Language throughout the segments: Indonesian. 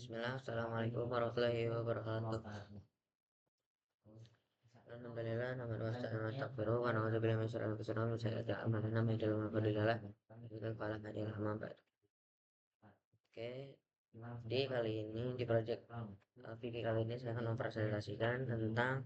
Bismillah, Assalamualaikum warahmatullahi wabarakatuh. Alhamdulillah, nama wa astagfiruh wa na'udzubillahi min syururi anfusina wa min sayyiati a'malina may yahdihillahu fala mudilla lahu wa may yudlil Oke, di kali ini di project video kali ini saya akan mempresentasikan tentang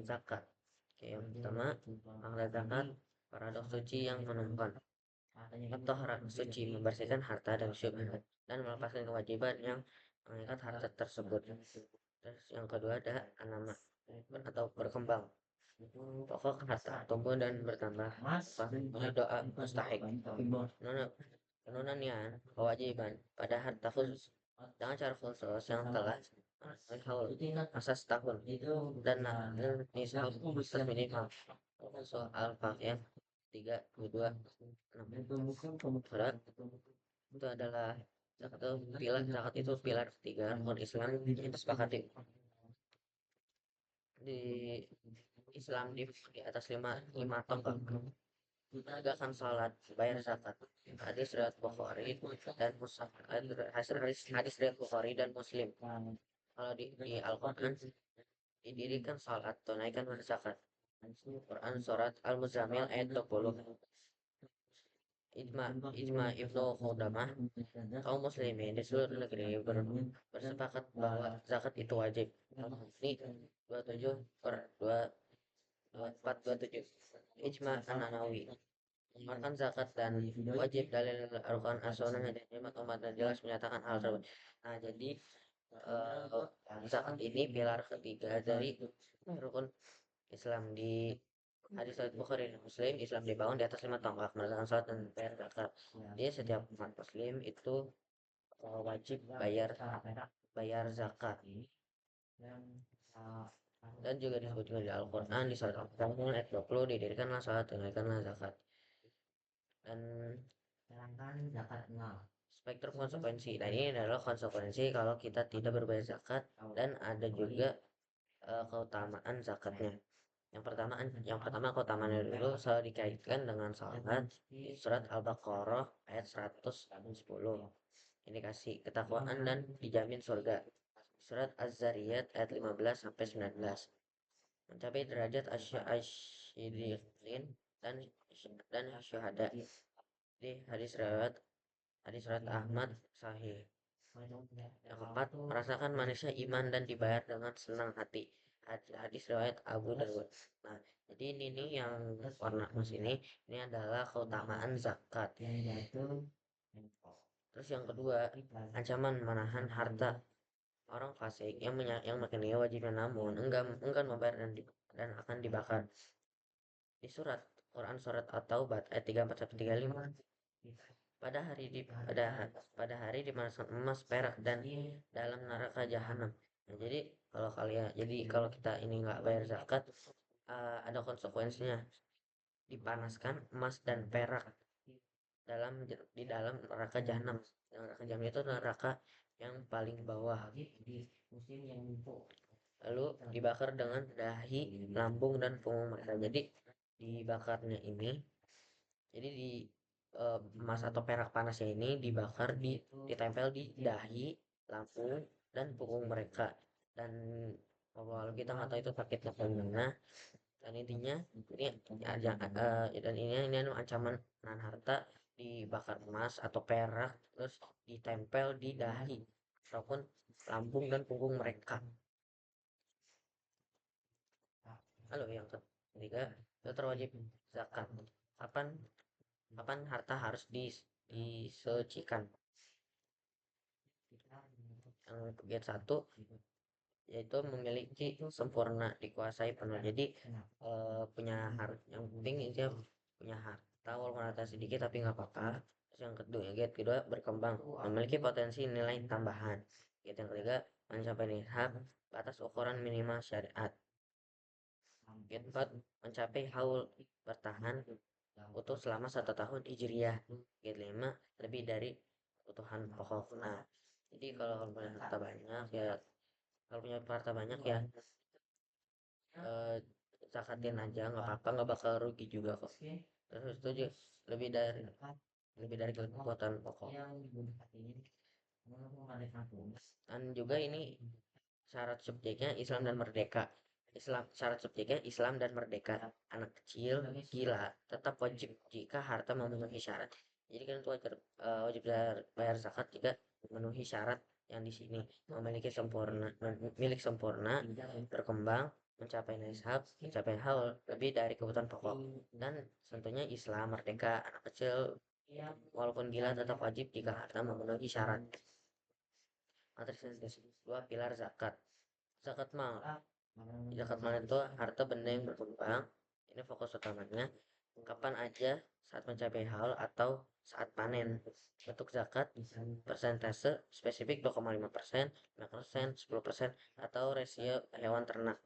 zakat. Oke, yang pertama, makna zakat, paradoks suci yang menumpang. Atau suci membersihkan harta dari syubhat dan melepaskan kewajiban yang mengikat harta tersebut. Terus yang kedua ada anama atau berkembang. Pokok harta tumbuh dan bertambah. Ini doa mustahik. Penunanian kewajiban pada harta khusus dengan cara khusus yang telah haul masa setahun dan nisab minimal soal yang 3, 2, 6 surat itu adalah zakat itu pilar ketiga rukun Islam yang disepakati di Islam di atas lima tonggak menegakkan salat, bayar zakat. Hadis riwayat Bukhari dan Muslim. Hadis riwayat Bukhari dan Muslim. Kalau di Al-Quran didirikan salat, tunaikan zakat. Quran surat Al-Muzammil ayat 20. Ijma Ibnu Khudamah kaum muslimin di seluruh negeri bersepakat bahwa zakat itu wajib. Ini 27 per 427. Ijma An-Nawawi mengeluarkan zakat dan wajib dalil Al-Quran As-Sunnah dan jemaat umat dan jelas menyatakan hal tersebut. Nah, jadi zakat ini pilar ketiga dari rukun Islam. Di hadis riwayat Bukhari dan Muslim, Islam dibangun di atas 5 tonggak, menegakkan salat dan bayar zakat. Jadi setiap umat muslim itu wajib bayar zakat. Dan juga disebutkan di Al-Quran di surat Al-Qur'an ayat 20, didirikanlah salat, tunaikanlah zakat. Dan spektrum konsekuensi. Nah, ini adalah konsekuensi kalau kita tidak berbayar zakat, dan ada juga keutamaan zakatnya. Yang pertama keutamaannya dulu selalu dikaitkan dengan salat di surat Al-Baqarah ayat 110. Indikasi ketakwaan dan dijamin surga. Surat Az-Zariyat ayat 15 sampai 19. Mencapai derajat asy-syiddiqin dan syuhada. Di hadis surat Ahmad sahih. Yang keempat, merasakan manisnya iman dan dibayar dengan senang hati. Hadis riwayat Abu Dawud. Nah, jadi ini nih yang warna emas ini adalah keutamaan zakat. Terus yang kedua, ancaman menahan harta. Orang fasik yang makin wajibnya namun enggan membayar dan akan dibakar. Di Quran surat At-Taubah ayat 34-35. Pada hari dimanaskan emas, perak dan dalam neraka jahanam. Nah, jadi kalau kita ini nggak bayar zakat, ada konsekuensinya. Dipanaskan emas dan perak di dalam neraka jahanam. Neraka jahanam itu neraka yang paling bawah. Lalu dibakar dengan dahi, lambung dan punggung mereka. Jadi dibakarnya ini, jadi di emas atau perak panasnya ini dibakar, ditempel di dahi, lambung dan punggung mereka. Dan kalau kita nggak tahu itu sakitnya bagaimana, dan intinya ini dan ini ancaman menahan harta, dibakar emas atau perak terus ditempel di dahi ataupun lambung dan punggung mereka. Lalu yang ketiga, filter wajib zakat. Kapan harta harus disucikan? Yang bagian satu yaitu memiliki sempurna, dikuasai penuh. Jadi punya harta, yang penting itu punya harta walaupun harta sedikit tapi nggak apa-apa. Terus yang kedua berkembang, memiliki potensi nilai tambahan. Yang ketiga, mencapai nihab, batas ukuran minimal syariat. Yang keempat, mencapai haul, bertahan utuh selama 1 tahun hijriyah. Yang kelima, lebih dari kebutuhan pokok. Nah, jadi kalau punya harta banyak ya, eh, zakatin aja, nggak apa-apa, nggak bakal rugi juga kok. Terus itu aja lebih dari kebutuhan pokok. Dan juga ini syarat subjeknya Islam dan merdeka. Syarat subjeknya Islam dan merdeka. Anak kecil gila tetap wajib jika harta memenuhi syarat. Jadi kan itu wajib bayar zakat jika memenuhi syarat yang di sini milik sempurna, berkembang, mencapai nisab, mencapai hal lebih dari kebutuhan pokok, dan tentunya Islam merdeka. Anak kecil walaupun gila tetap wajib jika harta memenuhi syarat. Matriks dua pilar zakat. Zakat mal. Zakat mal itu harta benda yang berkembang. Ini fokus utamanya. Kapan aja saat mencapai hal atau saat panen. Bentuk zakat persentase spesifik 2,5%, 5%, 10%, atau rasio hewan ternak.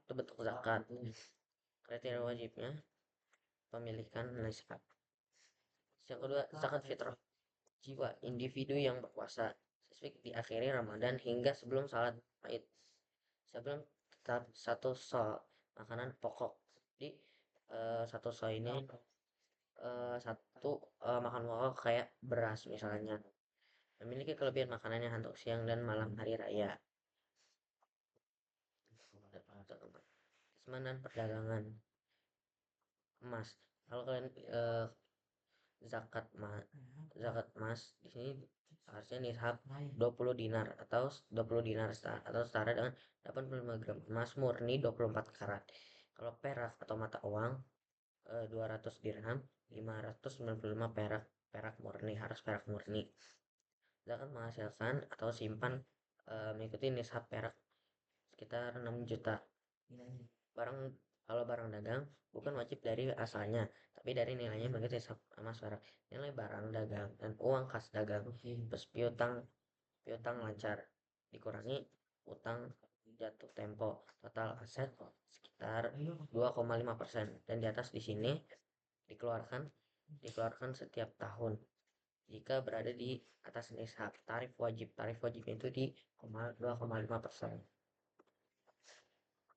Itu bentuk zakat. Kriteria wajibnya pemilikan nisab. Yang kedua, zakat fitrah. Jiwa individu yang berpuasa spesifik di akhiri Ramadan hingga sebelum salat Id. Sebelum tetap satu so makanan pokok. Di satu so ini satu makan pokok kayak beras misalnya. Memiliki kelebihan makanannya untuk siang dan malam hari raya. Keseman dan perdagangan emas. Kalau kalian zakat zakat emas di sini harusnya nishab 20 dinar atau 20 dinar atau setara dengan 85 gram emas murni 24 karat. Kalau perak atau mata uang 200 dirham 595 perak murni, harus perak murni. Zakat menghasilkan atau simpan mengikuti nisab perak sekitar 6 juta. Barang Kalau barang dagang bukan wajib dari asalnya, tapi dari nilainya begitu emas perak. Nilai barang dagang dan uang kas dagang plus piutang lancar dikurangi utang jatuh tempo, total aset sekitar 2,5%, dan di atas di sini dikeluarkan setiap tahun jika berada di atas nisab. Tarif wajib itu di 2,5%.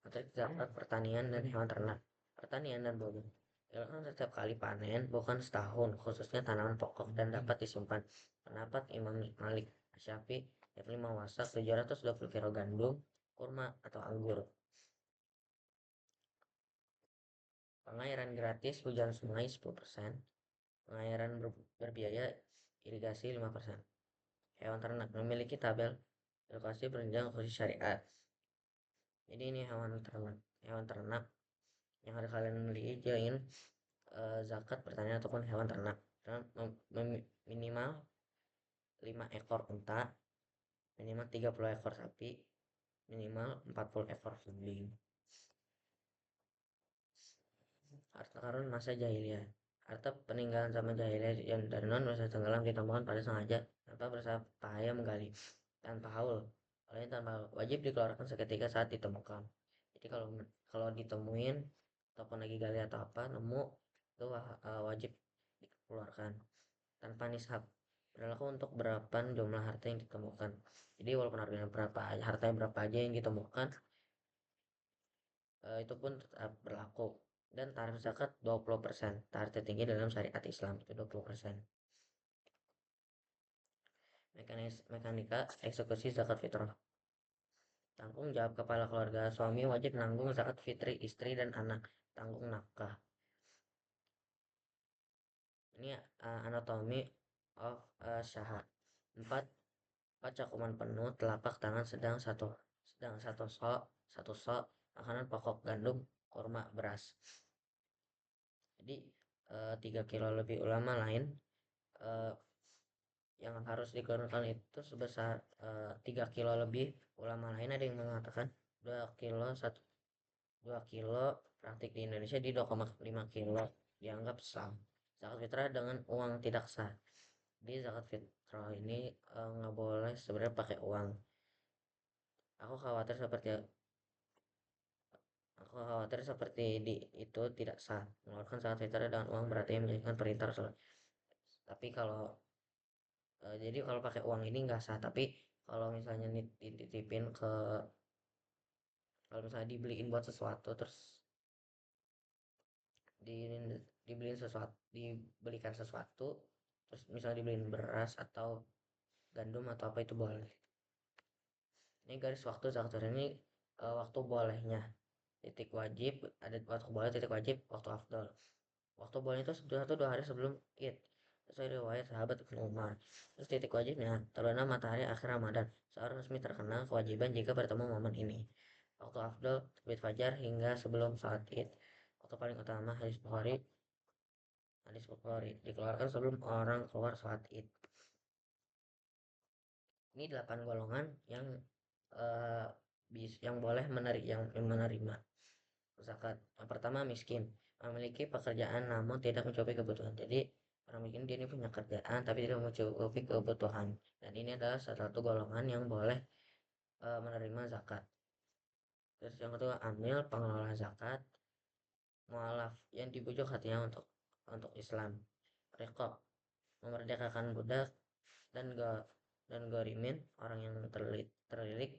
Atau zakat pertanian dan hewan ternak. Pertanian dan bumi dilakukan setiap kali panen, bukan setahun, khususnya tanaman pokok, dan dapat disimpan. Pendapat Imam Malik Syafi'i, yakni mawasak 720 kilo gandum, kurma atau anggur. Pengairan gratis hujan sungai 10%, pengairan berbiaya irigasi 5%. Hewan ternak memiliki tabel alokasi penunjang khusus syariat. Jadi ini hewan ternak yang harus kalian jain zakat pertanian ataupun hewan ternak. Minimal 5 ekor unta, minimal 30 ekor sapi, minimal 40 ekor kambing. Harta karun masa jahiliyah. Harta peninggalan zaman jahiliyah yang dari non masa tenggelam ditemukan pada sengaja tanpa berupaya menggali, tanpa haul. Kalau ini tanpa wajib dikeluarkan seketika saat ditemukan. Jadi kalau ditemuin ataupun lagi gali atau apa nemu itu wajib dikeluarkan tanpa nisab. Berlaku untuk berapa jumlah harta yang ditemukan. Jadi walaupun hartanya berapa aja yang ditemukan, itu pun tetap berlaku. Dan tarif zakat 20%. Tarif tertinggi dalam syariat Islam itu 20%. Mekanika eksekusi zakat fitrah. Tanggung jawab kepala keluarga. Suami wajib menanggung zakat fitri istri dan anak. Tanggung nafkah. Ini anatomi of syahat. 4 cakupan penuh telapak tangan sedang satu sok makanan pokok gandum, kurma, beras. Jadi 3 kilo lebih. Ulama lain yang harus dikeluarkan itu sebesar 3 kilo lebih. Ulama lain ada yang mengatakan 2 kilo 2 kilo, praktik di Indonesia di 2,5 kilo dianggap sah. Zakat fitrah dengan uang tidak sah. Di zakat fitrah ini nggak boleh sebenarnya pakai uang. Aku khawatir seperti di itu tidak sah. Mengeluarkan zakat fitrah dengan uang berarti menjadikan perintah Rasul. Tapi jadi kalau pakai uang ini nggak sah. Tapi kalau misalnya dititipin kalau misalnya dibelikan sesuatu, terus misalnya dibeliin beras atau gandum atau apa itu boleh. Ini garis waktu zakat ini waktu bolehnya. Titik wajib, ada waktu boleh, titik wajib, waktu afdol. Waktu boleh itu 1-2 hari sebelum Id. Sesuai riwayat sahabat Ibnu Umar. Terus titik wajibnya, terbenam matahari akhir Ramadan. Seorang resmi terkena kewajiban jika bertemu momen ini. Waktu afdol, terbit fajar hingga sebelum saat Id. Waktu paling utama, hadis Bukhari dikeluarkan sebelum orang keluar saat Id. Ini 8 golongan yang eh, yang boleh menerima zakat. Yang pertama miskin, memiliki pekerjaan namun tidak mencukupi kebutuhan. Jadi orang miskin dia ini punya kerjaan tapi tidak mencukupi kebutuhan. Dan ini adalah salah satu golongan yang boleh menerima zakat. Terus yang kedua amil, pengelola zakat, mualaf yang dibujuk hatinya untuk Islam. Riqab, memerdekakan budak dan gorimin, orang yang terlilit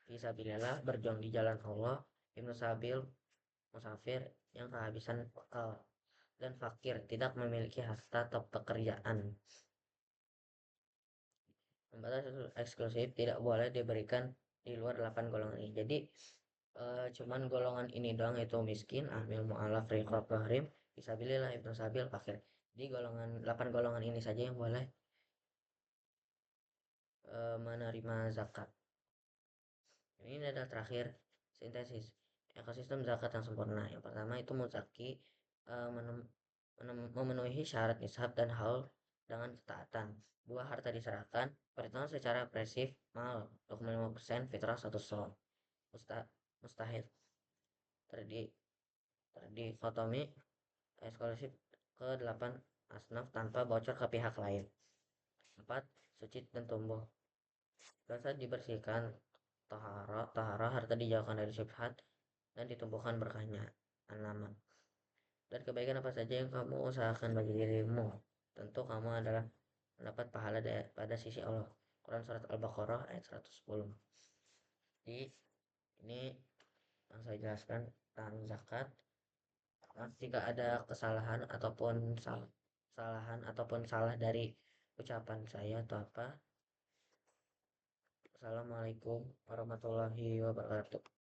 fisabilillah, berjuang di jalan Allah. Ibnu Sabil, musafir yang kehabisan bekal, dan fakir tidak memiliki harta atau pekerjaan. Pembatas eksklusif tidak boleh diberikan di luar 8 golongan ini. Jadi cuman golongan ini doang, yaitu miskin, amil, mu'alaf, riqab, gharim, fisabilillah, ibnu sabil, fakir. Di golongan 8 golongan ini saja yang boleh menerima zakat. Ini adalah terakhir sintesis ekosistem zakat yang sempurna. Yang pertama itu muzaki, memenuhi syarat nisab dan haul dengan ketaatan. 2, harta diserahkan, perhitungan secara presif, mal 25%, fitrah 1 son. Mustahil terdi terdikotomi eksklusif ke 8 asnaf tanpa bocor ke pihak lain. 4, suci dan tumbuh. Dosa dibersihkan, tahara harta dijauhkan dari syubhat dan ditumbuhkan berkahnya. 6, dan kebaikan apa saja yang kamu usahakan bagi dirimu, tentu kamu adalah mendapat pahala pada sisi Allah. Quran surat Al-Baqarah ayat 110. Jadi ini yang saya jelaskan tentang zakat. Jika ada kesalahan ataupun salah dari ucapan saya atau apa, assalamualaikum warahmatullahi wabarakatuh.